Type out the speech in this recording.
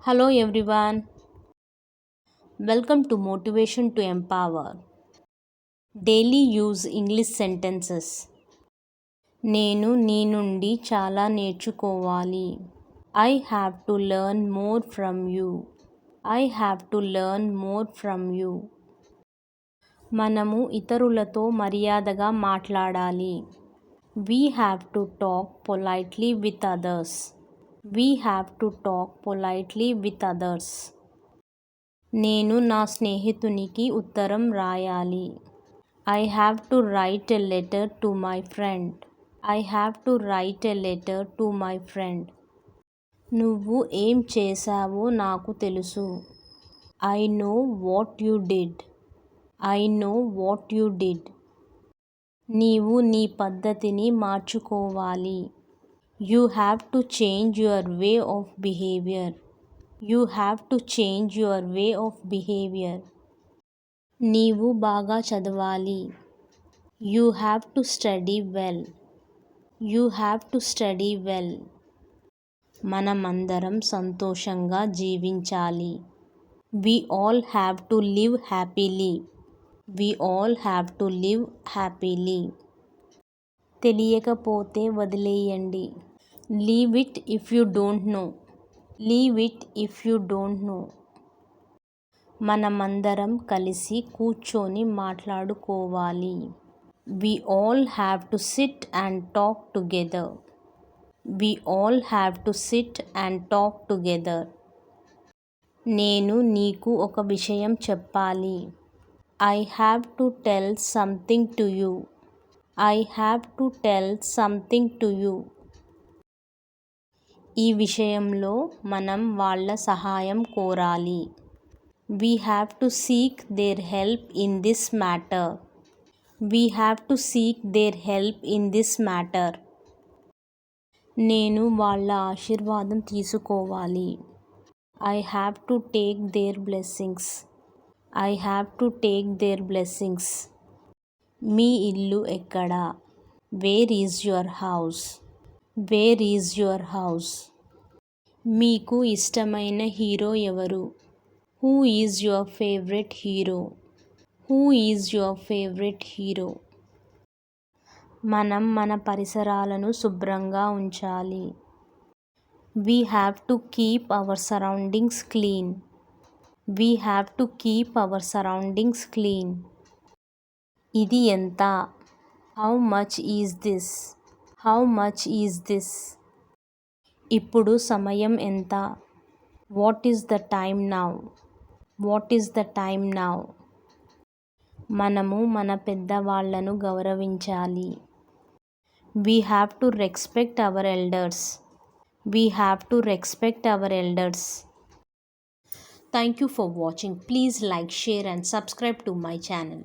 Hello everyone, welcome to Motivation to Empower. Daily use English sentences. నేను నీ నుండి చాలా నేర్చుకోవాలి. I have to learn more from you. I have to learn more from you. మనము ఇతరులతో మర్యాదగా మాట్లాడాలి. We have to talk politely with others. We have to talk politely with others. నేను నా స్నేహితునికి ఉత్తరం రాయాలి. I have to write a letter to my friend. I have to write a letter to my friend. నువ్వు ఏం చేశావో నాకు తెలుసు. I know what you did. I know what you did. నీవు నీ పద్ధతిని మార్చుకోవాలి. You have to change your way of behavior. You have to change your way of behavior. నీవు బాగా చదవాలి. You have to study well. You have to study well. మనమందరం సంతోషంగా జీవించాలి. We all have to live happily. We all have to live happily. తెలియకపోతే వదిలేయండి. Leave it if you don't know. Leave it if you don't know. మనమందరం కలిసి కూర్చొని మాట్లాడుకోవాలి. We all have to sit and talk together. We all have to sit and talk together. నేను నీకు ఒక విషయం చెప్పాలి. I have to tell something to you. I have to tell something to you. ఈ విషయంలో మనం వాళ్ళ సహాయం కోరాలి. We have to seek their help in this matter. We have to seek their help in this matter. నేను వాళ్ళ ఆశీర్వాదం తీసుకోవాలి. I have to take their blessings. I have to take their blessings. మీ ఇల్లు ఎక్కడ? Where is your house? Where is your house? మీకు ఇష్టమైన hero ఎవరు? Who is your favorite hero? Who is your favorite hero? మనం మన పరిసరాలను శుభ్రంగా ఉంచాలి. We have to keep our surroundings clean. We have to keep our surroundings clean. ఇది ఎంత? How much is this? How much is this? ఇప్పుడు సమయం ఎంత? What is the time now? What is the time now? మనము మన పెద్దవాళ్లను గౌరవించాలి. We have to respect our elders. We have to respect our elders. Thank you for watching. Please like, share and subscribe to my channel.